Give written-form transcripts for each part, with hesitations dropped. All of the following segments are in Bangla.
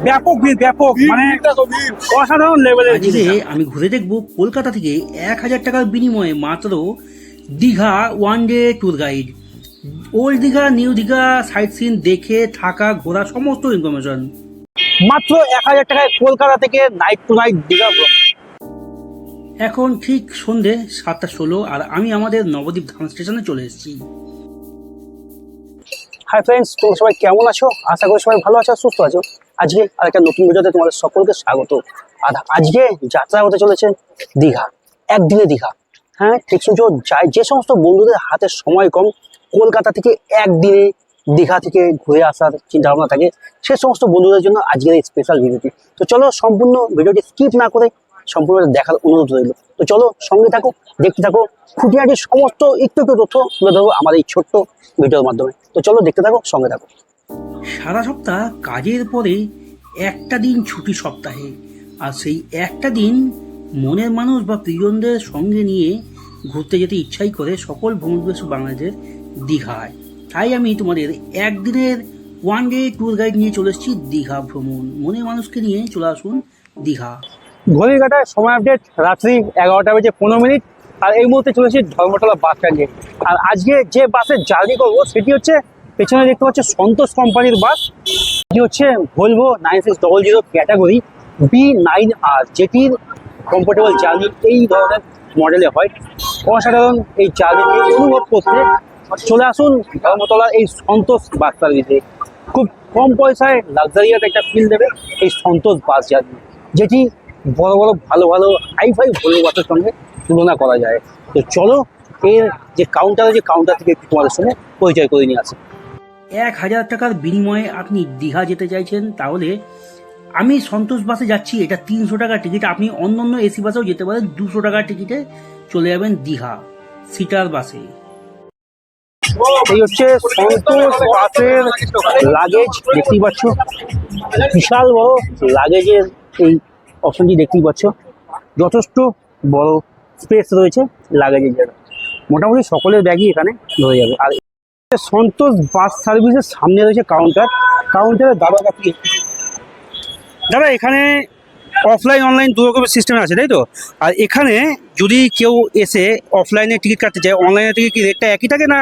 ব্যাপক ভিড়, ব্যাপক মানে অসাধারণ লেভেলের। আজকে আমি ঘুরে দেখব কলকাতা থেকে 1,000 টাকার বিনিময়ে মাত্র Digha one day tour guide. Old Digha, new Digha, sight scene দেখে থাকা, ঘোরা, সমস্ত ইনফরমেশন মাত্র 1,000 টাকায় কলকাতা থেকে নাইট টু নাইট দীঘা ভ্রমণ। এখন ঠিক সন্ধে 7:16 আর আমি আমাদের নবদ্বীপ ধাম স্টেশনে চলে এসেছি। হাই ফ্রেন্ডস, তোমরা সবাই কেমন আছো? আশা করি সবাই ভালো আছো, সুস্থ আছো। আজকে আরেকটা নতুন ভিডিওতে তোমাদের সকলকে স্বাগত। আর আজকে যাত্রা হতে চলেছে দীঘা, একদিনে দীঘা। হ্যাঁ, ঠিক শুনছো, যে সমস্ত বন্ধুদের হাতে সময় কম, কলকাতা থেকে একদিনে দীঘা থেকে ঘুরে আসার চিন্তা ভাবনা থাকে, সে সমস্ত বন্ধুদের জন্য আজকের এই স্পেশাল ভিডিওটি। তো চলো সম্পূর্ণ ভিডিওটি স্কিপ না করে সম্পূর্ণ দেখার অনুরোধ রইল। তো চলো সঙ্গে থাকো, দেখতে থাকো, খুঁটিনাটি সমস্ত একটু একটু তথ্য তুলে ধরবো আমার এই ছোট্ট ভিডিওর মাধ্যমে। তো চলো দেখতে থাকো, সঙ্গে থাকো। সারা সপ্তাহ কাজের পরে একটা দিন ছুটি সপ্তাহে, আর সেই একটা দিন মনের মানুষ বা প্রিয়জনদের সঙ্গে নিয়ে ঘুরতে যেতে ইচ্ছাই করে সকল ভ্রমণপিপাসু বাংলাদেশের দীঘায়। তাই আমি তোমাদের একদিনের ওয়ান ডে ট্যুর গাইড নিয়ে চলে এসেছি দীঘা ভ্রমণ। মনের মানুষকে নিয়ে চলে আসুন দীঘা। ঘড়ির কাটায় সময় আপডেট রাত্রি 11:15। আর এই মুহূর্তে চলেছি ধর্মতলা বাস স্ট্যান্ডে। আর আজকে যে বাসে জার্নি করবো সেটি হচ্ছে, পেছনে দেখতে পাচ্ছ সন্তোষ কোম্পানির বাস। এটি হচ্ছে ভলভো 9600 ক্যাটাগরি B9R, যেটির কমফোর্টেবল জার্নি এই ধরনের মডেলে হয়। অসাধারণ এই জার্নি অনুভব করতে চলে আসুন ধর্মতলার এই সন্তোষ বাস সার্ভিসে। খুব কম পয়সায় লাক্সারিয়াস একটা ফিল দেবে এই সন্তোষ বাস জার্নি, যেটি বড় বড় ভালো ভালো হাইফাই ভলভো বাসের সঙ্গে তুলনা করা যায়। তো চলো এর যে কাউন্টার থেকে তোমাদের সঙ্গে পরিচয় করে নিয়ে আসি। 1,000 টাকার বিনিময়ে আপনি দীঘা যেতে চাইছেন, তাহলে আমি সন্তোষ বাসে যাচ্ছি, এটা 300 টাকার টিকিট। আপনি অন্য অন্য এসি বাসেও যেতে পারেন, 200 টাকার টিকিটে চলে যাবেন দীঘা সিটার বাসে। এই হচ্ছে সন্তোষ বাসের লাগেজ, দেখতেই পাচ্ছ বিশাল বড় লাগেজের এই অপশনটি দেখতেই পাচ্ছ। যথেষ্ট বড় স্পেস রয়েছে লাগেজের জায়গা, মোটামুটি সকলের ব্যাগই এখানে ধরে যাবে। আর সন্তোষ বাস সার্ভিসের সামনে রয়েছে কাউন্টারে দাদা কাকি। দাদা, এখানে অফলাইন অনলাইন দু রকমের সিস্টেম আছে, তাই তো? আর এখানে যদি কেউ এসে অফলাইনে টিকিট কাটতে চায়, অনলাইনে টিকিট কি রেটটা একই থাকে না?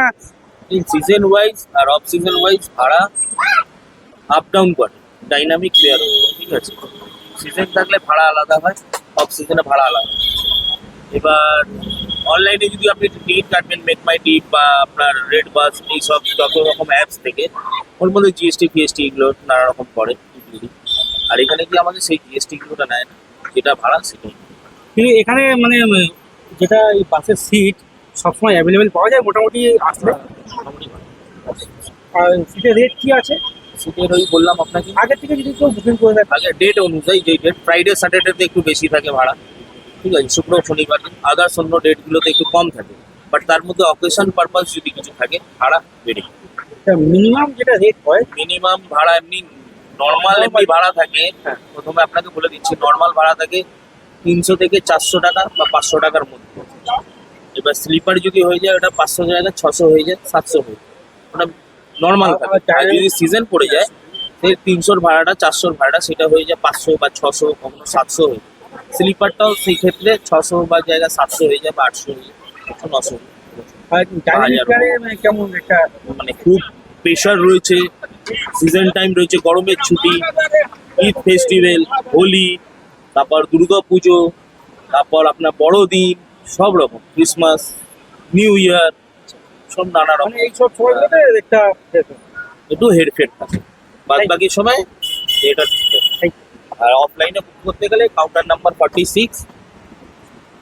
সিজন ওয়াইজ আর অফ সিজন ওয়াইজ ভাড়া আপ ডাউন করে, ডাইনামিক ফেয়ার, ঠিক আছে। সিজন থাকলে ভাড়া আলাদা হয়, অফ সিজনে ভাড়া আলাদা। এবার অনলাইনে যদি আপনি টিকিট কাটবেন মেক মাই টিপ বা আপনার রেড বাস, এইসব যত রকম অ্যাপস থেকে, ওর মধ্যে জিএসটি ফিএসটি এগুলো নানা রকম পড়ে। আর এখানে কি আমাদের সেই জিএসটি গুলোটা নেয় না, যেটা ভাড়া সেটাই। কিন্তু এখানে মানে যেটা এই বাসের সিট সবসময় অ্যাভেলেবেল পাওয়া যায় মোটামুটি আসলে। মোটামুটি ভালো। আর সিটের রেট কি আছে? সিটের ওই বললাম আপনাকে, আগের থেকে যদি কেউ বুকিং করে দেয়, আগে ডেট অনুযায়ী, যে ডেট ফ্রাইডে স্যাটারডেতে একটু বেশি থাকে ভাড়া, ঠিক আছে। শুক্র শনিবার আদার্স অন্য ডেটগুলোতে একটু কম থাকে, বাট তার মধ্যে অকেশন পারপাস যদি কিছু থাকে ভাড়া বেড়ে। মিনিমাম যেটা রেট হয়, মিনিমাম ভাড়া এমনি নর্মাল এমনি ভাড়া থাকে, প্রথমে আপনাকে বলে দিচ্ছি, নর্মাল ভাড়া থাকে 300 থেকে 400 টাকা বা 500 টাকার মধ্যে। এবার স্লিপার যদি হয়ে যায় ওটা 500 জায়গায় 600 হয়ে যায়, 700 হয়ে যায়, ওটা নর্মাল থাকে। আর যদি সিজন পড়ে যায় সেই 300-র ভাড়াটা, 400-র ভাড়াটা সেটা হয়ে যায় 500 বা 600, কখনো 700 হয়ে যায়। স্লিপারটাও সেই ক্ষেত্রে 600 বা জায়গায় 700 হয়ে যায় বা 800 হয়ে যায়, 900 কেমন একটা মানে খুব প্রেশার রয়েছে। সিজন টাইম রয়েছে, গরমের ছুটি, ঈদ ফেস্টিভ্যাল, হোলি, তারপর দুর্গা পুজো, তারপর আপনার বড়দিন, সব রকম ক্রিসমাস, নিউ ইয়ার, সব নানা রকম এইসব সময়গুলোতে একটা একটু হেরফের থাকে। বাদ বাকি সময় এটা ঠিক আছে। আর অফলাইনে বুক করতে গেলে কাউন্টার নাম্বার 46,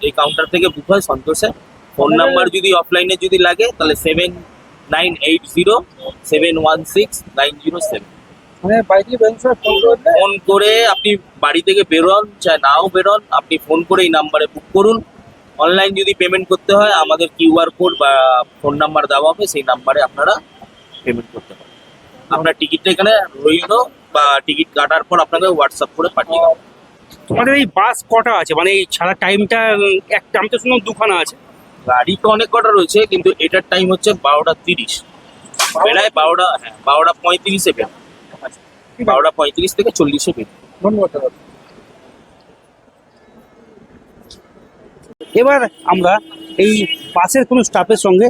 এই কাউন্টার থেকে বুক হয় সন্তোষে। ফোন নাম্বার যদি অফলাইনে যদি লাগে তাহলে 7980716907। মানে বাড়িতে ফোন করে আপনি বাড়ি থেকে বেরোন চাই নাও বেরোন, আপনি ফোন করে এই নাম্বারে বুক করুন। অনলাইন যদি পেমেন্ট করতে হয় আমাদের কিউআর কোড বা ফোন নাম্বার দেওয়া হবে, সেই নাম্বারে আপনারা পেমেন্ট করতে পারেন। আপনার টিকিটটা এখানে রইল, বা টিকিট কাটার পর আপনাকে হোয়াটসঅ্যাপ করে পাঠিয়ে দেবো। তোমাদের এই বাস কটা আছে? মানে এই ছাড়া টাইমটা একটা, আমি তো শুনলাম দুখানা আছে। গাড়ি তো অনেক কটা রয়েছে, কিন্তু এটার টাইম হচ্ছে 12:30, বেলায় 12:35-এ বেরোয়। 12:35 থেকে 40-এ বেরিয়ে। ধন্যবাদ দাদা। এবার আমরা এই বাসের কোনো স্টাফের সঙ্গে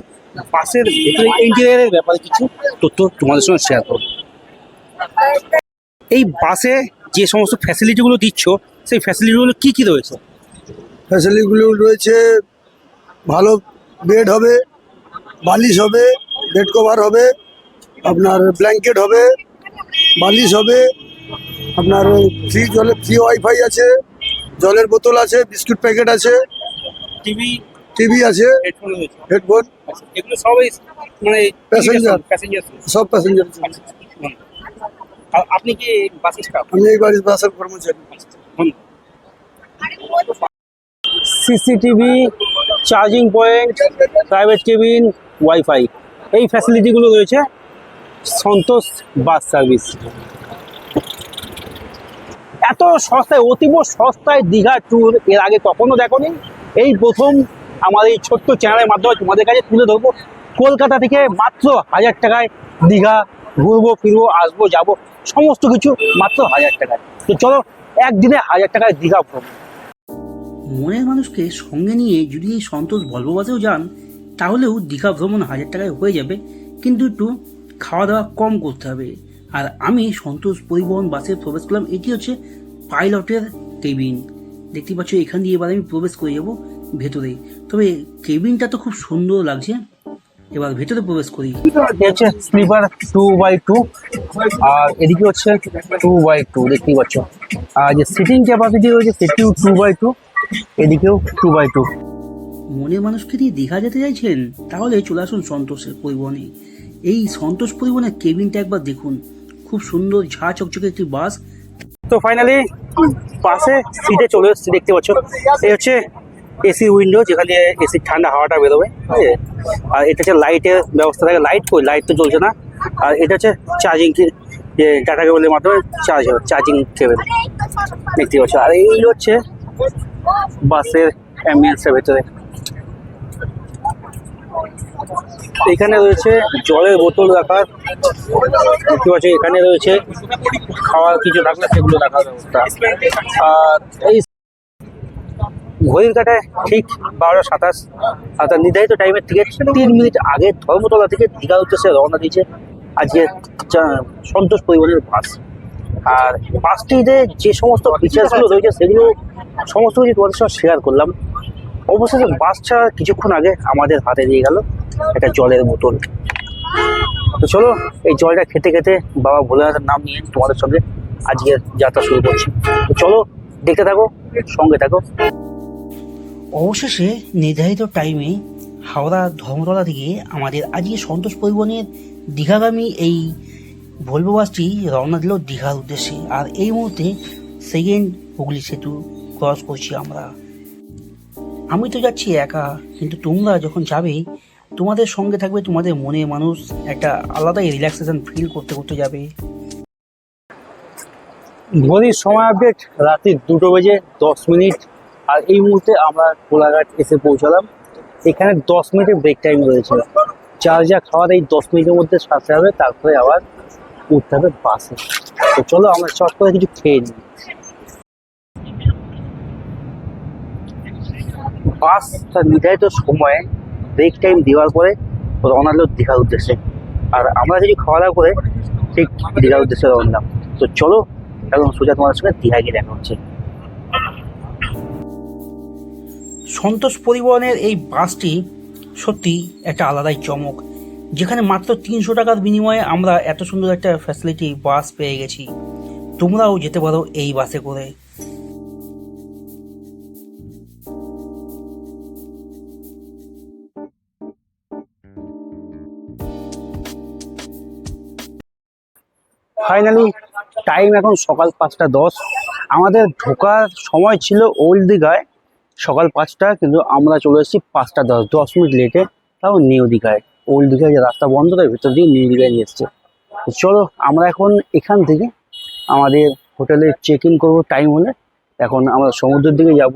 বাসের ভেতরে ইন্টেরিয়ারের ব্যাপারে কিছু তথ্য তোমাদের সঙ্গে শেয়ার করব। এই বাসে যে সমস্ত ফ্যাসিলিটিগুলো দিচ্ছ সেই ফ্যাসিলিটিগুলো কি কি রয়েছে? ফ্যাসিলিটিগুলো রয়েছে, ভালো বেড হবে, বালিশ হবে, বেড কভার হবে, আপনার ব্ল্যাঙ্কেট হবে, বালিশ হবে, আপনার ফ্রি ওয়াইফাই আছে, জলের বোতল আছে, বিস্কুট প্যাকেট আছে, টিভি, টিভি আছে, হেডফোন রয়েছে। হেডফোন, এগুলো সবই মানে Passenger. প্যাসেঞ্জার। সব প্যাসেঞ্জার। আপনি কি বাসের স্টাফ? আমি এই বাড়ির বাসের কর্মচারী। CCTV, charging point, private cabin, wifi, এই ফ্যাসিলিটিগুলো রয়েছে সন্তোষ বাস সার্ভিস। এত সস্তায়, অতীব সস্তায় দীঘা ট্যুর এর আগে কখনো দেখোনি। এই প্রথম আমার এই ছোট্ট চ্যানেলের মাধ্যমে তোমাদের কাছে তুলে ধরবো। কলকাতা থেকে মাত্র 1000 টাকায় দীঘা ঘুরবো, ফিরবো, আসবো, যাবো, সমস্ত কিছু মাত্র 1000 টাকায়। তো চলো একদিনে 1000 টাকায় দীঘা ভ্রমণ। মনের মানুষকে সঙ্গে নিয়ে যদি এই সন্তোষ ভলভো বাসেও যান তাহলেও দীঘা ভ্রমণ 1000 টাকায় হয়ে যাবে, কিন্তু একটু খাওয়া দাওয়া কম করতে হবে। আর আমি সন্তোষ পরিবহন বাসে প্রবেশ করলাম। এটি হচ্ছে পাইলটের কেবিন। দেখতে পাচ্ছ এখান দিয়ে এবার আমি প্রবেশ করে যাবো ভেতরে। তবে কেবিনটা তো খুব সুন্দর লাগছে। এবার ভেতরে প্রবেশ করি। এটা হচ্ছে স্লিপার 2x2 আর এদিকে হচ্ছে 2x2, দেখতেই পাচ্ছ। আর যে সিটিং ক্যাপাসিটি রয়েছে সেটিও 2x2, এদিকেও 2x2। মনের মানুষকে নিয়ে দীঘা যেতে চাইছেন তাহলে চলে আসুন সন্তোষের পরিবহনে। এই সন্তোষ পরিবহনের কেবিনটা একবার দেখুন, খুব সুন্দর ঝাঁ চকচকে একটি বাস। তো ফাইনালি বাসে সিটে চলে এসেছি, দেখতে পাচ্ছ। এই হচ্ছে এসি উইন্ডো, যেখানে এসির ঠান্ডা হাওয়াটা বেরোবে। ঠিক আছে? আর এটা হচ্ছে লাইটের ব্যবস্থা থাকে। লাইট কই, লাইট তো জ্বলছে না। আর এটা হচ্ছে চার্জিং, যে ডাটা কেবলের মাধ্যমে চার্জ হবে, চার্জিং কেবল, দেখতে পাচ্ছ। আর এই হচ্ছে বাসের অ্যাম্বিয়েন্সের ভেতরে। এখানে রয়েছে জলের বোতল রাখার, দেখতে পাচ্ছ। এখানে রয়েছে খাওয়ার কিছু রাখলে সেগুলো রাখার ব্যবস্থা। আর এই ঘড়ির কাঁটায় ঠিক 12:27, আর তার নির্ধারিত টাইমের থেকে 3 মিনিট আগে ধর্মতলা থেকে দীঘার উদ্দেশ্যে রওনা দিয়েছে আজকে সন্তোষ পরিবহনের বাস। আর বাসটিতে যে সমস্ত ফিচার্সগুলো রয়েছে সেগুলো সমস্ত কিছু তোমাদের সঙ্গে শেয়ার করলাম। অবশেষে বাস ছাড়া কিছুক্ষণ আগে আমাদের হাতে দিয়ে গেল একটা জলের বোতল। তো চলো এই জলটা খেতে খেতে বাবা ভোলেনাথের নাম নিয়ে তোমাদের সঙ্গে আজকের যাত্রা শুরু করছি। তো চলো দেখতে থাকো, সঙ্গে থাকো। অবশেষে নির্ধারিত টাইমে হাওড়া ধর্মতলা থেকে আমাদের আজকে সন্তোষ পরিবহনের দীঘাগামী এই ভলভো বাসটি রওনা দিল দীঘার উদ্দেশ্যে। আর এই মুহূর্তে সেকেন্ড হুগলি সেতু ক্রস করছি আমরা। আমি তো যাচ্ছি একা, কিন্তু তোমরা যখন যাবে তোমাদের সঙ্গে থাকবে তোমাদের মনের মানুষ, একটা আলাদাই রিল্যাক্সেশন ফিল করতে করতে যাবে। ঘড়ির সময় আপডেট রাত্রি 2:10। আর এই মুহূর্তে আমরা কোলাঘাট এসে পৌঁছালাম। এখানে 10 মিনিটের ব্রেক টাইম রয়েছে। যা খাওয়ার এই 10 মিনিটের মধ্যে সারতে হবে, তারপরে আবার উঠতে হবে বাসে। তো চলো আমরা চট করে কিছু খেয়ে নিই। বাস তার নির্ধারিত সময়ে ব্রেক টাইম দেওয়ার পরে রওনা দিল দীঘার উদ্দেশ্যে। আর আমরা কিছু খাওয়া দাওয়া করে ঠিক দীঘার উদ্দেশ্যে রওনা দিলাম। তো চলো এখন সোজা তোমাদের সঙ্গে দীঘা গিয়ে দেখা হচ্ছে। সন্তোষ পরিবহনের এই বাসটি সত্যি একটা আলাদাই চমক, যেখানে মাত্র 300 টাকার বিনিময়ে আমরা এত সুন্দর একটা ফ্যাসিলিটি বাস পেয়ে গেছি। তোমরাও যেতে পারো এই বাসে করে। ফাইনালি টাইম এখন সকাল 5:10। আমাদের ঢোকার সময় ছিল ওল্ড দীঘায় সকাল 5টা, কিন্তু আমরা চলে এসেছি 5:10, 10 মিনিট লেটে, তাও নিউ দীঘায়। ওল্ড দীঘায় যে রাস্তা বন্ধ, তাই ভিতর দিয়ে নিউ দীঘায় নিয়ে এসছে। তো চলো আমরা এখন এখান থেকে আমাদের হোটেলে চেক ইন করবো টাইম হলে। এখন আমরা সমুদ্রের দিকে যাব।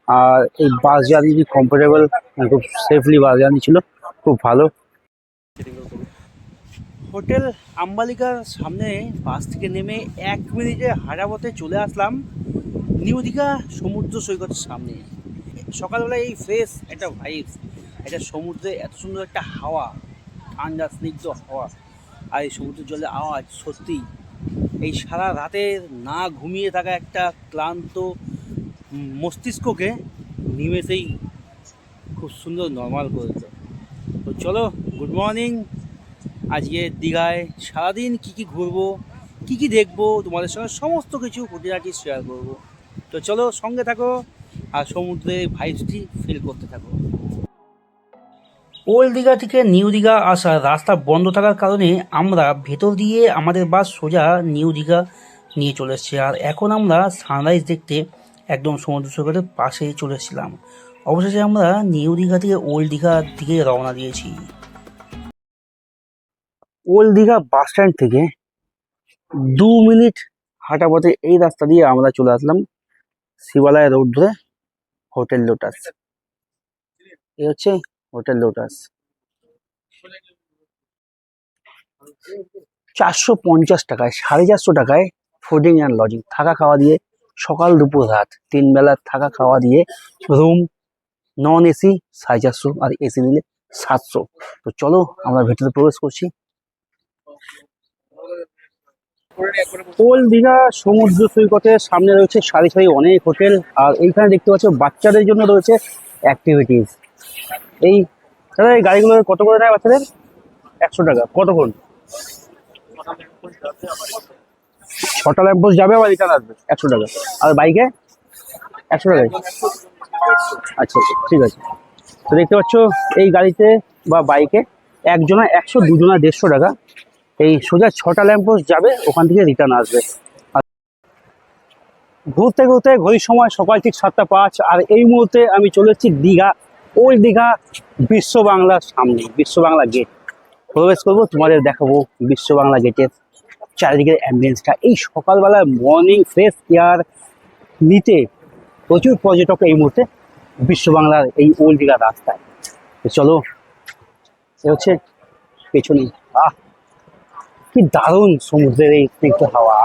আর এই বাস জার্নি কমফোর্টেবল, খুব সেফলি বাস জার্নি ছিল, খুব ভালো। হোটেল আম্বালিকার সামনে বাস থেকে নেমে 1 মিনিটে হাঁটা পথে চলে আসলাম নিউ দীঘা সমুদ্র সৈকতের সামনে। সকালবেলায় এই ফ্রেশ একটা ভাইবস, একটা সমুদ্রে এত সুন্দর একটা হাওয়া, ঠান্ডা স্নিগ্ধ হাওয়া, আর এই সমুদ্রের জলের আওয়াজ সত্যি এই সারা রাতের না ঘুমিয়ে থাকা একটা ক্লান্ত মস্তিষ্ককে নিমেষেই খুব সুন্দর নর্মাল করেছে। তো চলো, গুড মর্নিং। আজকে দীঘায় সারাদিন কী কী ঘুরবো, কী কী দেখবো, তোমাদের সঙ্গে সমস্ত কিছু খুঁটিনাটি শেয়ার করবো। তো চলো, সঙ্গে থাকো আর সমুদ্রের ভাইবসটি ফিল করতে থাকো। ওল্ড দীঘা থেকে নিউ দীঘা আসার রাস্তা বন্ধ থাকার কারণে আমরা ভেতর দিয়ে আমাদের বাস সোজা নিউ দীঘা নিয়ে চলে এসেছি। আর এখন আমরা সানরাইজ দেখতে একদম সমুদ্র সৈকতের পাশে চলে এসেছিলাম। অবশেষে আমরা নিউ দীঘা থেকে ওল্ড দীঘার দিকে রওনা দিয়েছি। ওল্ড দীঘা বাস স্ট্যান্ড থেকে 2 মিনিট হাঁটা পথে এই রাস্তা দিয়ে আমরা চলে আসলাম শিবালয় রোড ধরে হোটেল লোটাস। এই হচ্ছে হোটেল লোটাস। 450 টাকায়, 450 টাকায় ফুডিং অ্যান্ড লজিং, থাকা খাওয়া দিয়ে, সকাল দুপুর রাত 3 বেলা থাকা খাওয়া দিয়ে, রুম নন এসি 450 আর এসি নিলে 700। তো চলো আমরা ভেতরে প্রবেশ করছি। ওল্ড দীঘা সমুদ্র সৈকতের সামনে রয়েছে সারি সারি অনেক হোটেল, আর এইখানে দেখতে পাচ্ছ বাচ্চাদের জন্য রয়েছে অ্যাক্টিভিটিস। এই দাদা, এই গাড়িগুলো কত করে নেয় বাচ্চাদের? 100 টাকা। কতক্ষণ? 6টা ল্যাম্পোস্ট যাবে আবার রিটার্ন আসবে 100 টাকা। আর বাইকে 100 টাকায়? আচ্ছা আচ্ছা, ঠিক আছে। তো দেখতে পাচ্ছ এই গাড়িতে বা বাইকে একজনা 100, দুজনা 150 টাকা। এই সোজা 6টা ল্যাম্পোস্ট যাবে, ওখান থেকে রিটার্ন আসবে। আর ঘুরতে ঘুরতে ঘড়ির সময় সকাল ঠিক 7:05, আর এই মুহূর্তে আমি চলে এসেছি দীঘা, ওল্ড দীঘা বিশ্ব বাংলার সামনে, বিশ্ব বাংলা গেট প্রবেশ করবো। তোমাদের দেখাবো বিশ্ব বাংলা গেটের চারিদিকের অ্যাম্বিয়েন্সটা। এই সকালবেলায় মর্নিং ফ্রেশ এয়ার নিতে প্রচুর পর্যটক এই মুহূর্তে বিশ্ব বাংলার এই ওল্ড দীঘার রাস্তায়। তো চলো, এ হচ্ছে পেছনে। কি দারুণ সমুদ্রের এই স্নিগ্ধ হাওয়া,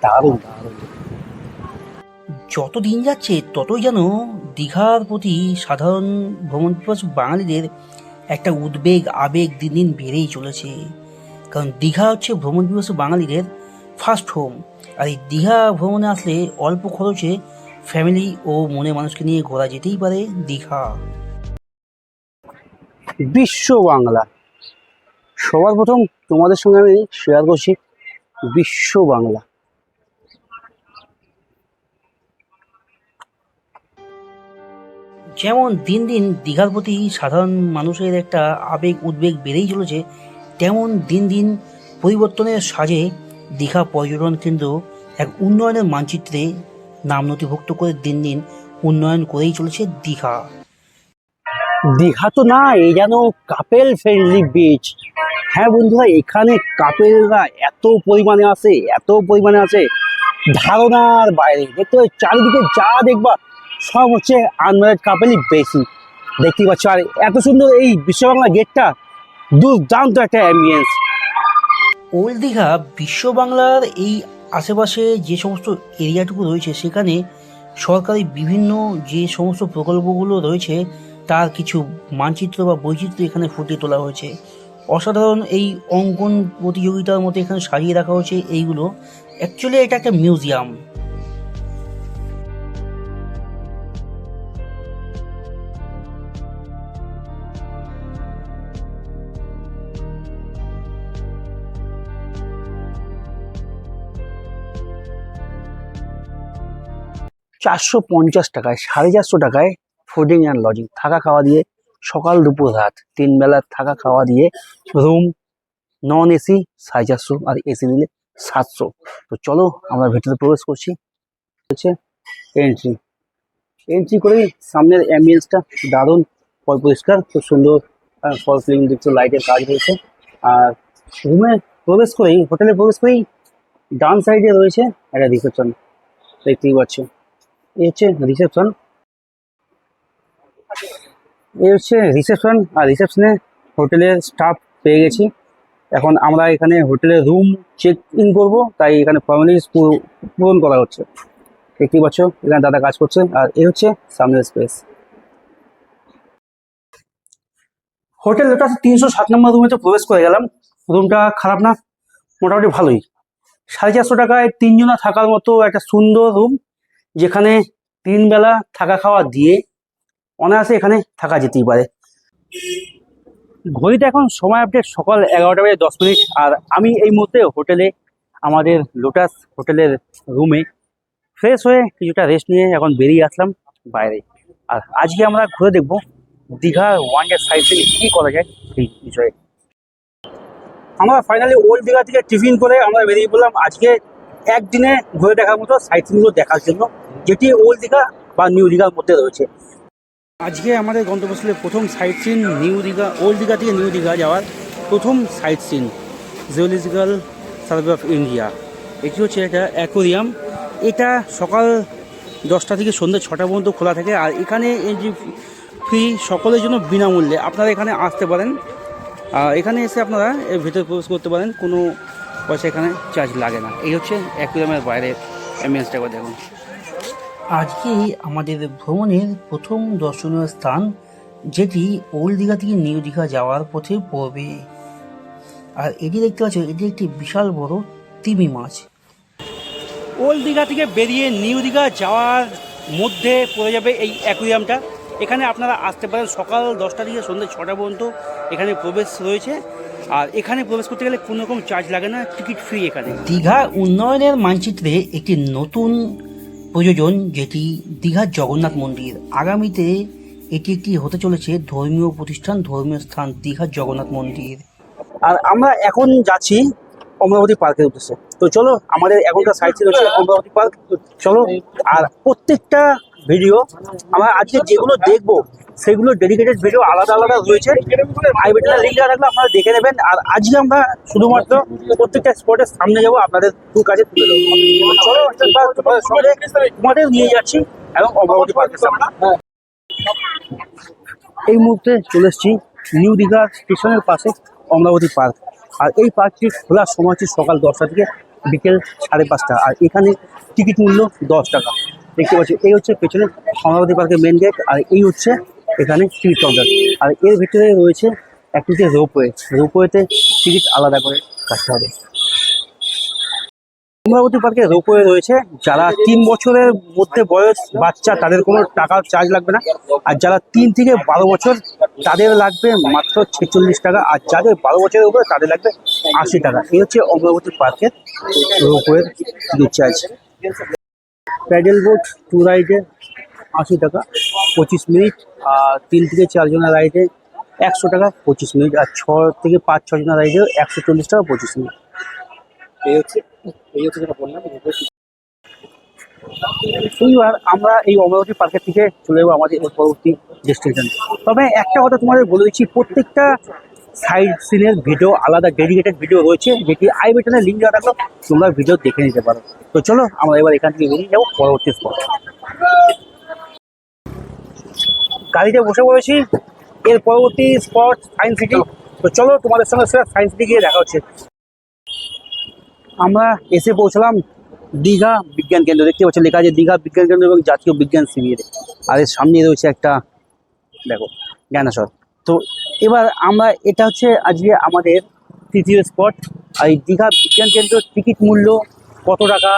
দারুণ দারুণ। যত দিন যাচ্ছে ততই যেন দীঘার প্রতি সাধারণ ভ্রমণ পিপাসু বাঙালিদের একটা উদ্বেগ আবেগ দিন দিন বেড়েই চলেছে। কারণ দীঘা হচ্ছে ভ্রমণ পিপাসু বাঙালিদের ফার্স্ট হোম। আর এই দীঘা ভ্রমণে আসলে অল্প খরচে ফ্যামিলি ও মনে মানুষকে নিয়ে ঘোরা যেতেই পারে দীঘা। বিশ্ব বাংলা, সবার প্রথম তোমাদের সঙ্গে আমি শেয়ার করছি বিশ্ব বাংলা। যেমন দিন দিন দীঘার প্রতি সাধারণ মানুষের একটা আবেগ উদ্বেগ বেড়েই চলেছে, তেমন দিন দিন পরিবর্তনের সাজে দীঘা পর্যটন কেন্দ্র এক উন্নয়নের মানচিত্রে নাম নথিভুক্ত করে দিন দিন উন্নয়ন করেই চলেছে দীঘা। দীঘা তো না, এই যেন কাপেল ফ্রেন্ডলি বিচ। হ্যাঁ বন্ধুরা, এখানে কাপেলরা এত পরিমাণে আসে, এত পরিমাণে আসে, ধারণার বাইরে। দেখতে পাচ্ছ চারিদিকে যা দেখবা সব হচ্ছে আনম্যারিড কাপেলই বেশি, দেখতেই পাচ্ছ। আর এত সুন্দর এই বিশ্ব বাংলা গেটটা, দুর্দান্ত একটা অ্যাম্বিয়েন্স। ওল্ড দীঘা বিশ্ব বাংলার এই আশেপাশে যে সমস্ত এরিয়াটুকু রয়েছে সেখানে সরকারি বিভিন্ন যে সমস্ত প্রকল্পগুলো রয়েছে তার কিছু মানচিত্র বা বৈচিত্র্য এখানে ফুটিয়ে তোলা হয়েছে। অসাধারণ এই অঙ্কন প্রতিযোগিতার মতো এখানে সাজিয়ে রাখা হয়েছে এইগুলো। অ্যাকচুয়ালি এটা একটা মিউজিয়াম। চারশো 50 টাকায়, 450 টাকায় ফুডিং অ্যান্ড লজিং, থাকা খাওয়া দিয়ে, সকাল দুপুর রাত 3 বেলা থাকা খাওয়া দিয়ে, রুম নন এসি 450 আর এসি নিলে 700। তো চলো আমরা ভেতরে প্রবেশ করছি। হচ্ছে এন্ট্রি। এন্ট্রি করেই সামনের অ্যাম্বিয়েন্সটা দারুণ, পরিষ্কার, খুব সুন্দর। ফল সিলিং দেখছো, লাইটের কাজ রয়েছে। আর রুমে প্রবেশ করেই, হোটেলে প্রবেশ করেই ডান সাইডে রয়েছে একটা রিসেপশন, দেখতেই পাচ্ছ। এই হচ্ছে রিসেপশন, আর রিসেপশনে হোটেলের স্টাফ পেয়ে গেছি। এখন আমরা এখানে হোটেলের রুম চেক ইন করবো, তাই এখানে ফর্মালিটিস পূরণ করা হচ্ছে। দেখতেই পাচ্ছ এখানে দাদা কাজ করছে, আর এই হচ্ছে সামনের স্পেস। হোটেল লোটাস 307 নম্বর রুমে তো প্রবেশ করে গেলাম। রুমটা খারাপ না, মোটামুটি ভালোই। 450 টাকায় 3 জনা থাকার মতো একটা সুন্দর রুম, যেখানে 3 বেলা থাকা খাওয়া দিয়ে অনায়াসে এখানে থাকা যেতেই পারে। ঘড়িতে এখন সময় আপডেট সকাল 11টা 10 মিনিট, আর আমি এই মুহূর্তে হোটেলে, আমাদের লোটাস হোটেলের রুমে ফ্রেশ হয়ে কিছুটা রেস্ট নিয়ে এখন বেরিয়ে আসলাম বাইরে। আর আজকে আমরা ঘুরে দেখবো দীঘার ওয়ান ডে সাইড থেকে কী করা যায় সেই বিষয়ে। আমরা ফাইনালি ওল্ড দীঘা থেকে টিফিন করে আমরা বেরিয়ে পড়লাম আজকে একদিনে ঘুরে দেখার মতো সাইট সিনগুলো দেখার জন্য, যেটি ওল্ড দীঘা বা নিউ দীঘার মধ্যে রয়েছে। আজকে আমাদের গন্তব্যস্থলে প্রথম sight scene new Digha, old Digha থেকে নিউ দীঘা যাওয়ার প্রথম sight scene zoological survey of India. এটি হচ্ছে একটা অ্যাকোরিয়াম। এটা সকাল 10টা থেকে সন্ধ্যে 6টা পর্যন্ত খোলা থাকে, আর এখানে এন্ট্রি ফ্রি, সকলের জন্য বিনামূল্যে আপনারা এখানে আসতে পারেন। আর এখানে এসে আপনারা এর ভিতরে প্রবেশ করতে পারেন, কোনো পয়সা এখানে চার্জ লাগে না। এই হচ্ছে অ্যাকোরিয়ামের বাইরে অ্যাম্বিয়েন্সটা করে দেখুন। আজকে আমাদের ভ্রমণের প্রথম দর্শনীয় স্থান, যেটি ওল্ড দীঘা থেকে নিউ দীঘা যাওয়ার পথে পড়বে। আর এটি দেখতে পাচ্ছ, এটি একটি বিশাল বড় তিমি মাছ। ওল্ড দীঘা থেকে বেরিয়ে নিউ দীঘা যাওয়ার মধ্যে পড়ে যাবে এই অ্যাকোরিয়ামটা। এখানে আপনারা আসতে পারেন সকাল 10টা থেকে সন্ধ্যে 6টা পর্যন্ত এখানে প্রবেশ রয়েছে। আর এখানে প্রবেশ করতে গেলে কোনো রকম চার্জ লাগে না, টিকিট ফ্রি এখানে। দীঘা উন্নয়নের মানচিত্রে একটি নতুন প্রযোজন, যেটি দীঘার জগন্নাথ মন্দির। আগামীতে এটি একটি হতে চলেছে ধর্মীয় প্রতিষ্ঠান, ধর্মীয় স্থান, দীঘার জগন্নাথ মন্দির। আর আমরা এখন যাচ্ছি অমরাবতী পার্কের উদ্দেশ্যে। তো চলো, আমাদের এখনকার সাইট সিন হচ্ছে অমরাবতী পার্ক। চলো, আর প্রত্যেকটা ভিডিও আমরা আজকে যেগুলো দেখবো সেগুলো ডেডিকেটেড ভিডিও আলাদা আলাদা রয়েছে। আই বাটনে লিঙ্ক দেওয়া থাকলে আপনারা দেখে নেবেন। আর আজকে আমরা শুধুমাত্র প্রত্যেকটা স্পটের সামনে যাবো, আপনাদের কাছে তুলে দেবো। চলো, তোমাদের নিয়ে যাচ্ছি এবং অমরাবতী পার্কের সামনে। এই মুহূর্তে চলে এসেছি নিউ দীঘা স্টেশনের পাশে অমরাবতী পার্ক। আর এই পার্কটি খোলার সময় হচ্ছে সকাল 10টা থেকে বিকেল 5:30। আর এখানে টিকিট মূল্য 10 টাকা। দেখতে পাচ্ছি এই হচ্ছে পেছনে অমরাবতী পার্কের মেন গেট, আর এই হচ্ছে এখানে টিকিট কাউন্টার। আর এর ভিতরে রয়েছে একটি যে রোপওয়ে, রোপওয়েতে টিকিট আলাদা করে কাটতে হবে। অমরাবতী পার্কে রোপওয়ে রয়েছে। যারা 3 বছরের মধ্যে বয়স বাচ্চা তাদের কোনো টাকা চার্জ লাগবে না, আর যারা 3 থেকে 12 বছর তাদের লাগবে মাত্র 46 টাকা, আর যাদের 12 বছরের উপরে তাদের লাগবে 80 টাকা। এই হচ্ছে অমরাবতী পার্কের রোপওয়ের টিকিট চার্জ। প্যাডেল বোট 2 রাইডে 80 টাকা 25 মিনিট, আর 3 থেকে 4 জনের রাইডে 100 টাকা 25 মিনিট, আর 6 থেকে 5-6 জনের রাইডে 140 টাকা 25 মিনিট। এই হচ্ছে যেটা বললাম। এইবার আমরা এই অমরাবতী পার্কের থেকে চলে যাবো আমাদের পরবর্তী ডেস্টিনেশন। তবে একটা কথা তোমাদের বলে দিচ্ছি, প্রত্যেকটা সাইড সিনের ভিডিও আলাদা ডেডিকেটেড ভিডিও রয়েছে, যেটি আই বাটনে লিঙ্ক দেওয়া থাকলো, তোমরা ভিডিও দেখে নিতে পারো। তো চলো, আমরা এবার এখান থেকে বেরিয়ে যাবো পরবর্তী স্পট। গাড়িতে বসে পড়েছি, এর পরবর্তী স্পট সায়েন্স সিটি। তো চলো, তোমাদের সঙ্গে সেটা সায়েন্স সিটি গিয়ে দেখা হচ্ছে। আমরা এসে পৌঁছলাম দীঘা বিজ্ঞান কেন্দ্র। দেখতে পাচ্ছি লেখা আছে দীঘা বিজ্ঞান কেন্দ্র এবং জাতীয় বিজ্ঞান শিবির। আর এর সামনে রয়েছে একটা, দেখো, ডাইনোসর। তো এবার আমরা, এটা হচ্ছে আজকে আমাদের তৃতীয় স্পট। আর এই দীঘা বিজ্ঞান কেন্দ্র টিকিট মূল্য কত টাকা,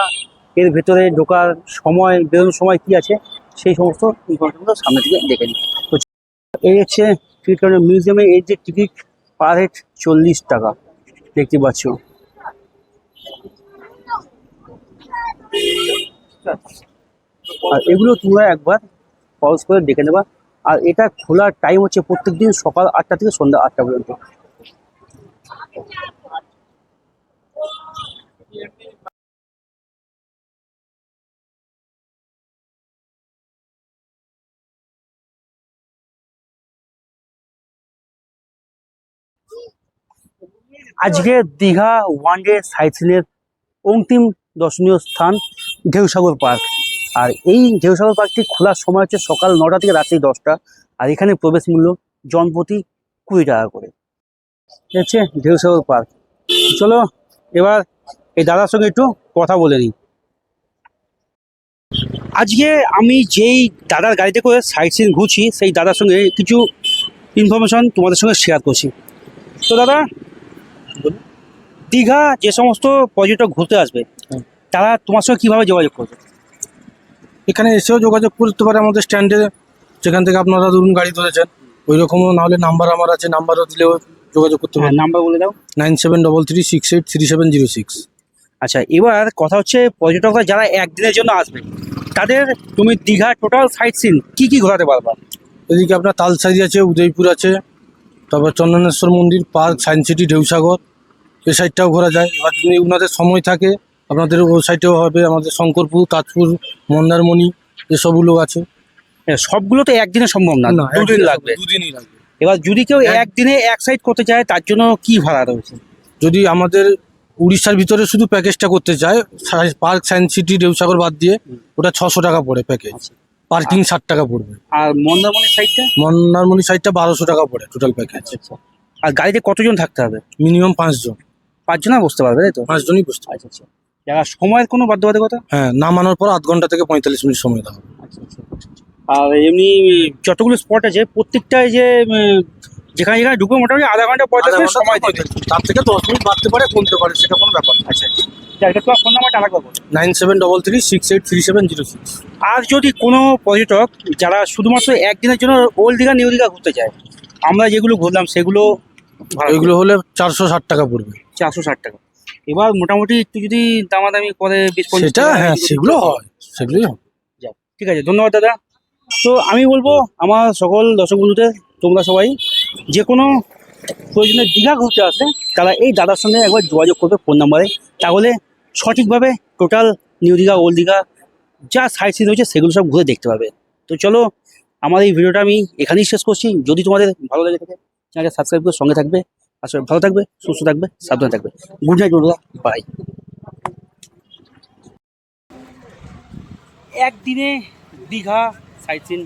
এর ভেতরে ঢোকার সময়, বেরোনোর সময় কি আছে, সেই সমস্ত ইনফরমেশনগুলো সামনে থেকে দেখে নিই। তো এই হচ্ছে টিকিট কাউন্টার মিউজিয়ামে। এই যে টিকিট পার হেড 40 টাকা, দেখতে পাচ্ছ। আর এগুলো তোমরা একবার পজ করে দেখে নেবা। আর এটা খোলার টাইম হচ্ছে প্রত্যেকদিন সকাল 8টা থেকে সন্ধ্যা 8টা পর্যন্ত। আজকে দীঘা ওয়ান ডে সাইট সিনের অন্তিম দর্শনীয় স্থান ঢেউসাগর পার্ক। আর এই ঢেউসাগর পার্কটি খোলার সময় হচ্ছে সকাল 9টা থেকে রাত্রি 10টা। আর এখানে প্রবেশ মূল্য জনপ্রতি 20 টাকা করে। হচ্ছে ঢেউসাগর পার্ক। চলো এবার এই দাদার সঙ্গে একটু কথা বলে নিই। আজকে আমি যেই দাদার গাড়িতে করে সাইট সিন ঘুরছি সেই দাদার সঙ্গে কিছু ইনফরমেশন তোমাদের সঙ্গে শেয়ার করছি। তো দাদা, দীঘা যে সমস্ত পর্যটক ঘুরতে আসবে তারা তোমার সঙ্গে কীভাবে যোগাযোগ করবে? এখানে এসেও যোগাযোগ করতে পারে আমাদের স্ট্যান্ডে, যেখান থেকে আপনারা ধরুন গাড়ি ধরেছেন, ওই রকমও নাহলে নাম্বার আমার আছে, নাম্বারও দিলেও যোগাযোগ করতে হ্যাঁ, পারে। নাম্বার বলে দাও। 9733683706। আচ্ছা, এবার কথা হচ্ছে পর্যটকরা যারা একদিনের জন্য আসবে তাদের তুমি দীঘা টোটাল সাইট সিন কী কী ঘোরাতে পারবা? এদিকে আপনার তালসারি আছে, উদয়পুর আছে, তারপর চন্দনেশ্বর মন্দির, পার্ক, সায়েন্স সিটি, ঢেউসাগর, এই সাইডটাও ঘোরা যায়। এবার যদি ওনাদের সময় থাকে আপনাদের ওই সাইডেও হবে, আমাদের শঙ্করপুর, তাজপুর, মন্দারমণি এসবগুলো আছে। হ্যাঁ, সবগুলো তো একদিনে সম্ভব না, দুদিন লাগবে। দুদিনই লাগবে। এবার যদি কেউ একদিনে এক সাইড করতে চায় তার জন্য কি ভাড়া রয়েছে? যদি আমাদের উড়িষ্যার ভিতরে শুধু প্যাকেজটা করতে চায়, পার্ক, সায়েন্স সিটি, ঢেউসাগর বাদ দিয়ে, ওটা 600 টাকা পড়ে প্যাকেজ। পার্কিং 60 টাকা পড়বে। আর মন্দারমণির সাইডটা? মন্দারমণি সাইডটা 1200 টাকা পড়ে টোটাল প্যাকেজ। আর গাড়িতে কতজন থাকতে হবে? মিনিমাম 5 জন। 5 জনা বসতে পারবে, তাই তো? 5 জনই বসতে পারে। আচ্ছা আচ্ছা। যারা সময়ের কোনো বাধ্যবাধকতা? হ্যাঁ, নামানোর পর 8 ঘন্টা থেকে 45 মিনিট সময় দেওয়া হবে। আচ্ছা আচ্ছা। আর এমনি যতগুলো স্পট আছে প্রত্যেকটাই যে যেখানে যেখানে ঢুকবে মোটামুটি আধা ঘন্টা 45 মিনিট সময় দেবে। তার থেকে 10 মিনিট বাড়তে পারে, কমতে পারে, সেটা কোনো ব্যাপার না। আচ্ছা আচ্ছা। এটা তোমার ফোন নাম্বারটা আলাদা করবো। 9733683706। আর যদি কোনো পর্যটক যারা শুধুমাত্র একদিনের জন্য ওল্ড দীঘা নিউ দীঘা ঘুরতে চায়, আমরা যেগুলো ঘুরলাম সেগুলো ওইগুলো হলে 460 টাকা পড়বে। 460 টাকা। এবার মোটামুটি একটু যদি দামাদামি করে 20-25 সেটা টাকা হ্যাঁ, যদি সেগুলো হয়, সেগুলোই হয়। যাক, ঠিক আছে, ধন্যবাদ দাদা। তো আমি বলবো আমার সকল দর্শক বন্ধুদের, তোমরা সবাই যে কোনো প্রয়োজনে দীঘা ঘুরতে আসলে তারা এই দাদার সঙ্গে একবার যোগাযোগ করবে ফোন নাম্বারে, তাহলে সঠিকভাবে total new Digha old Digha যা সাইট সিন রয়েছে সেগুলো সব ঘুরে দেখতে পাবে। তো চলো, আমার এই ভিডিওটা আমি এখানেই শেষ করছি। যদি তোমাদের ভালো লেগে থাকে চ্যানেলটা সাবস্ক্রাইব করে সঙ্গে থাকবে। আসলে ভালো থাকবে, সুস্থ থাকবে, সাবধানে থাকবে। গুড নাইট বন্ধুরা, বাই। একদিনে দীঘা সাইট সিন,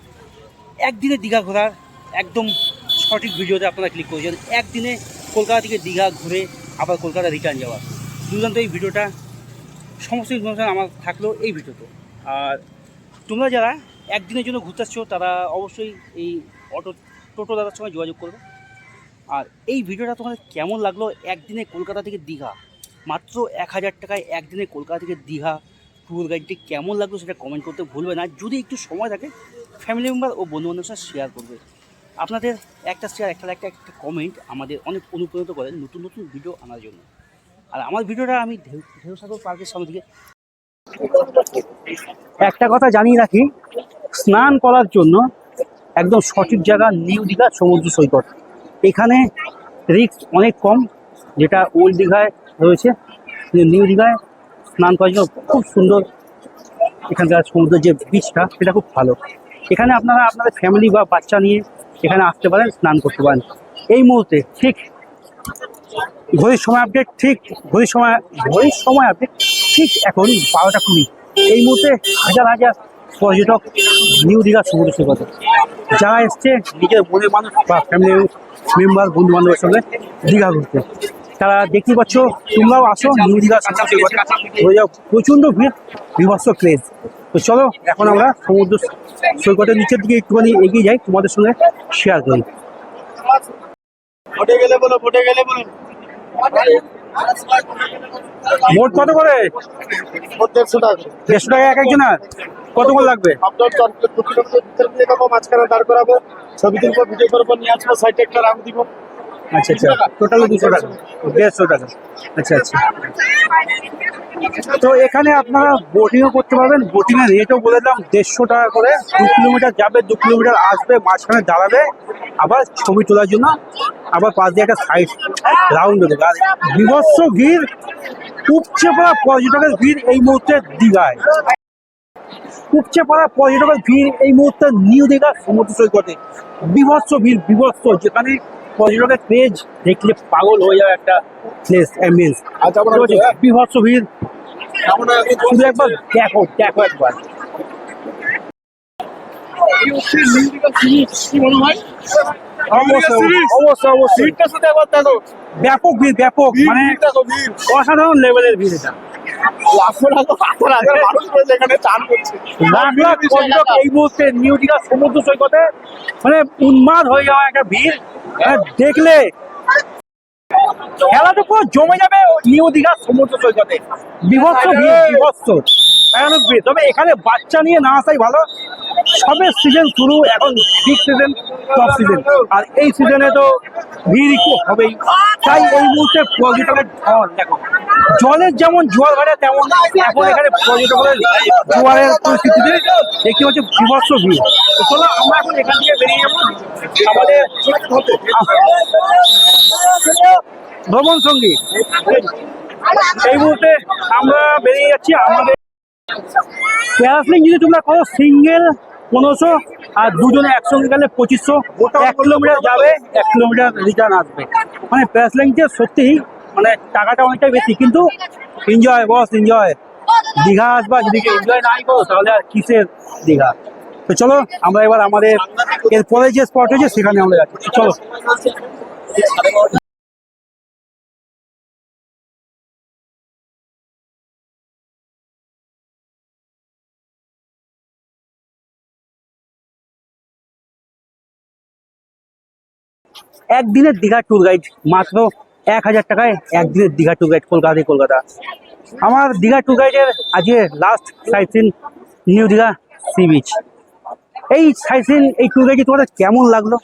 একদিনে দীঘা ঘোরার একদম সঠিক ভিডিওতে আপনারা ক্লিক করেছেন। একদিনে কলকাতা থেকে দীঘা ঘুরে আবার কলকাতা রিটার্ন যাওয়া, দুর্দান্ত এই ভিডিওটা। সমস্ত ইনফরমেশন আমার থাকলো এই ভিডিওতে। আর তোমরা যারা একদিনের জন্য ঘুরতে আসছো তারা অবশ্যই এই টোটো দাদার সঙ্গে যোগাযোগ করবে। আর এই ভিডিওটা তোমাদের কেমন লাগলো? একদিনে কলকাতা থেকে দীঘা মাত্র 1000 টাকায় একদিনে কলকাতা থেকে দীঘা ট্যুর গাইডটি কেমন লাগলো সেটা কমেন্ট করতে ভুলবে না। যদি একটু সময় থাকে ফ্যামিলি মেম্বার ও বন্ধুবান্ধবের সাথে শেয়ার করবে। আপনাদের একটা শেয়ার, একটা কমেন্ট আমাদের অনেক অনুপ্রাণিত করে নতুন নতুন ভিডিও আনার জন্য। আর আমার ভিডিওটা আমি ঢেউসাগর পার্কের সামনে থেকে একটা কথা জানিয়ে রাখি, স্নান করার জন্য একদম সঠিক জায়গা নিউ দীঘা সমুদ্র সৈকত। এখানে রিস্ক অনেক কম, যেটা ওল্ড দীঘায় রয়েছে। নিউ দীঘায় স্নান করার জন্য খুব সুন্দর, এখানকার সমুদ্রের যে বিচটা সেটা খুব ভালো। এখানে আপনারা আপনাদের ফ্যামিলি বা বাচ্চা নিয়ে এখানে আসতে পারেন, স্নান করতে পারেন। এই মুহূর্তে ঠিক ঘড়ির সময় আপডেট, ঠিক এখন 12টা 20। এই মুহূর্তে হাজার হাজার পর্যটক নিউ দীঘা সমুদ্র সৈকতে যারা এসছে নিজের মনের মানুষ বা ফ্যামিলি মেম্বার বন্ধু বান্ধবের সঙ্গে দীঘা ঘুরতে, তারা দেখতে পাচ্ছ। তোমরাও আসো নিউ দীঘা সমুদ্র সৈকতে, হয়ে যাও প্রচণ্ড ভিড়, বিভৎস ক্রেজ। তো চলো এখন আমরা সমুদ্র সৈকতের নিচের দিকে একটুখানি এগিয়ে যাই, তোমাদের সঙ্গে শেয়ার করি। মোট কত করে? 150 টাকা। 150 টাকা এক একজনের? কতক্ষণ লাগবে? আপনার মাঝখানে দাঁড় করাবো, ছবি তুলবো, ভিডিও করবো, নিয়ে আসবো, সাইডে একটা রাউন্ড দিব। আচ্ছা আচ্ছা, টোটালি 200 টাকা, 150 টাকা। আচ্ছা আচ্ছা। তো এখানে আপনারা বোটিংও করতে পারবেন। বোটিংয়ের রেটও বলে দিলাম, 150 টাকা করে। 2 কিলোমিটার যাবে, 2 কিলোমিটার আসবে, মাঝখানে দাঁড়াবে, আবার ছবি তোলার জন্য আবার পাশ দিয়ে একটা সাইড রাউন্ড দেবে। আর বিভৎস ভিড়, উপচে পড়া পর্যটকের ভিড় এই মুহূর্তে দীঘায়। উপচে পড়া পর্যটকের ভিড় এই মুহূর্তে নিউ দীঘা সমুদ্র সৈকতে। বিভৎস ভিড়, বিভৎস, যেখানে পর্যটকের পেজ দেখলে পাগল হয়ে যাবে একটা প্লেস অ্যাম্বিয়েন্স। বিভৎস ভিড়, শুধু একবার দেখো একবার। এই হচ্ছে নিউ দীঘা সিরিজ, কি মনে হয়? অবশ্যই অবশ্যই ভিড়টা শুধু একবার দেখো, ব্যাপক ভিড়, ব্যাপক ভিড়, মানে ভিড় দেখো, ভিড়। অসাধারণ লেভেলের ভিড় এটা। লাখো লাখো হাজার হাজার মানুষ রয়েছে এখানে চান করছে। লাখ লাখ পর্যটক এই মুহূর্তে নিউ দীঘা সমুদ্র সৈকতে মানে উন্মাদ হয়ে যাওয়া একটা ভিড়, মানে দেখলে খেলাটা পুরো জমে যাবে নিউ দীঘা সমুদ্র সৈকতে। বিভৎস ভিড়, বিভৎস ভয়ানক ভিড়। তবে এখানে বাচ্চা নিয়ে না আসাই ভালো, সবে সিজন শুরু, এখন পিক সিজন, টপ সিজন, আর এই সিজনে তো ভিড় একটু হবেই। তাই এই মুহূর্তে পর্যটকের ঢল দেখো, জলের যেমন জোয়ার ভাড়া তেমন এখন এখানে পর্যটকের জোয়ারের পরিস্থিতিতে দেখতে পাচ্ছি বিভৎস ভিড়। তো চলো আমরা এখন এখান থেকে বেরিয়ে যাবো আমাদের ভ্রমণ সঙ্গী। এই মুহূর্তে আমরা বেরিয়ে যাচ্ছি আমাদের প্যারাসেলিং। যদি তোমরা করো সিঙ্গেল 1500, আর দুজনে একসঙ্গে গেলে 2500। 1 কিলোমিটার যাবে, 1 কিলোমিটার রিটার্ন আসবে। মানে প্যারাসেলিংতে সত্যিই মানে টাকাটা অনেকটাই বেশি, কিন্তু এনজয় বস, এনজয়। দীঘা আসবা, যদি এনজয় নাই করো তাহলে আর কিসের দীঘা। তো চলো আমরা এবার আমাদের এরপরে যে স্পট হয়েছে সেখানে আমরা যাচ্ছি, চলো। একদিনের দীঘা ট্যুর গাইড মাত্র 1000 টাকায়, একদিনের দীঘা ট্যুর গাইড কলকাতা থেকে কলকাতা। আমার দীঘা ট্যুর গাইডের আজকে last sight scene new Digha sea beach. এই সাইট সিন, এই ট্যুর গাইডটি তোমাদের কেমন লাগলো?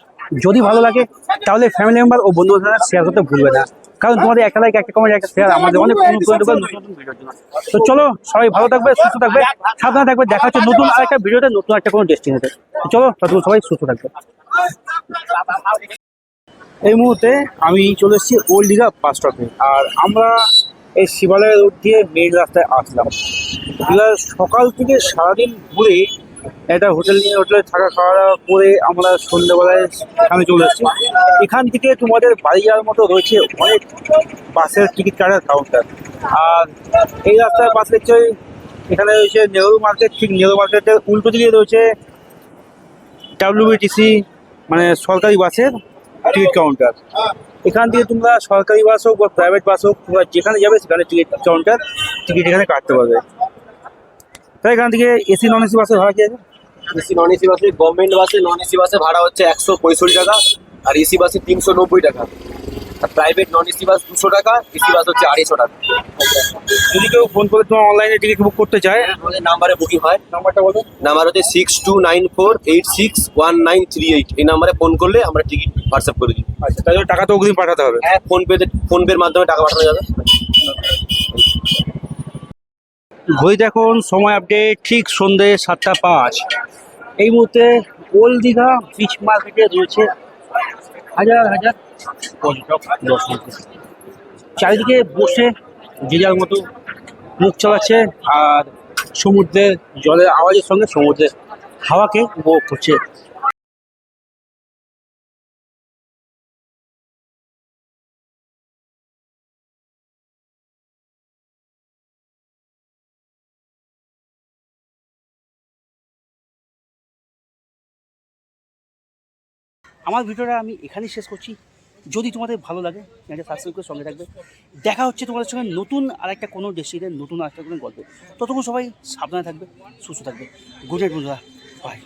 যদি ভালো লাগে তাহলে ফ্যামিলি মেম্বার ও বন্ধুদের সাথে শেয়ার করতে ভুলবে না, কারণ তোমাদের একটা লাইক, একটা কমেন্ট, একটা শেয়ার আমাদের অনেক নতুন ভিডিওর জন্য। তো চলো সবাই ভালো থাকবে, সুস্থ থাকবে, সাবধানে থাকবে। দেখা হচ্ছে নতুন আরেকটা ভিডিওতে, নতুন একটা কোনো ডেস্টিনেশনে। চলো ততক্ষণ সবাই সুস্থ থাকবে। এই মুহূর্তে আমি চলে এসেছি ওল্ড দীঘা বাস স্টপে, আর আমরা এই শিবালয় রোড দিয়ে মেইন রাস্তায় আসলাম। দীঘার সকাল থেকে সারাদিন ঘুরে একটা হোটেল নিয়ে হোটেলে থাকা খাওয়া দাওয়া করে আমরা সন্ধ্যেবেলায় এখানে চলে এসেছি। এখান থেকে তোমাদের বাড়ি যাওয়ার মতো রয়েছে অনেক বাসের টিকিট কাটার কাউন্টার। আর এই রাস্তায় বাস দেখছে, এখানে রয়েছে নেহরু মার্কেট, ঠিক নেহরু মার্কেটের উল্টো দিকে রয়েছে WBTC, মানে সরকারি বাসের টিকিট কাউন্টার। এখান থেকে তোমরা সরকারি বাস হোক বা প্রাইভেট বাস হোক, তোমরা যেখানে যাবে সেখানে টিকিট কাউন্টার, টিকিট এখানে কাটতে পারবে। তাই এখান থেকে এসি নন এসি বাসের ভাড়া কি আছে? এসি নন এসি বাসে, গভর্নমেন্ট বাসে নন এসি বাসে ভাড়া হচ্ছে 165 টাকা, আর এসি বাসে 390 টাকা, আর প্রাইভেট নন এসি বাস 200 টাকা, এসি বাস হচ্ছে 250 টাকা। যদি কেউ ফোন করে তোমার অনলাইনে টিকিট বুক করতে চায়, আমাদের নাম্বারে বুকিং হয়। নাম্বারটা বলো। নাম্বার হচ্ছে 6294861938। এই নাম্বারে ফোন করলে আমরা টিকিট হোয়াটসঅ্যাপ করে দিই। আচ্ছা, তাহলে টাকা তো অগ্রিম পাঠাতে হবে। হ্যাঁ, ফোনপের মাধ্যমে টাকা পাঠানো যাবে। ঘড়ি দেখুন, সময় আপডেট ঠিক সন্ধ্যে 7:05। এই মুহূর্তে ওল্ড দীঘা বিচ মার্কেটে রয়েছে হাজার হাজার পর্যটক দর্শক। চারিদিকে বসে যে যার মতো মুখ চালাচ্ছে, আর সমুদ্রের জলের আওয়াজের সঙ্গে সমুদ্রের হাওয়াকে উপভোগ করছে। আমার ভিডিওটা আমি এখানেই শেষ করছি। যদি তোমাদের ভালো লাগে চ্যানেলটা সাবস্ক্রাইব করে সঙ্গে থাকবে। দেখা হচ্ছে তোমাদের সঙ্গে নতুন আরেকটা কোনো ডেস্টিনেশন, নতুন আরেকটা কোনো গল্পে। ততক্ষণ সবাই সাবধানে থাকবে, সুস্থ থাকবে। গুড নাইট বন্ধুরা, বাই।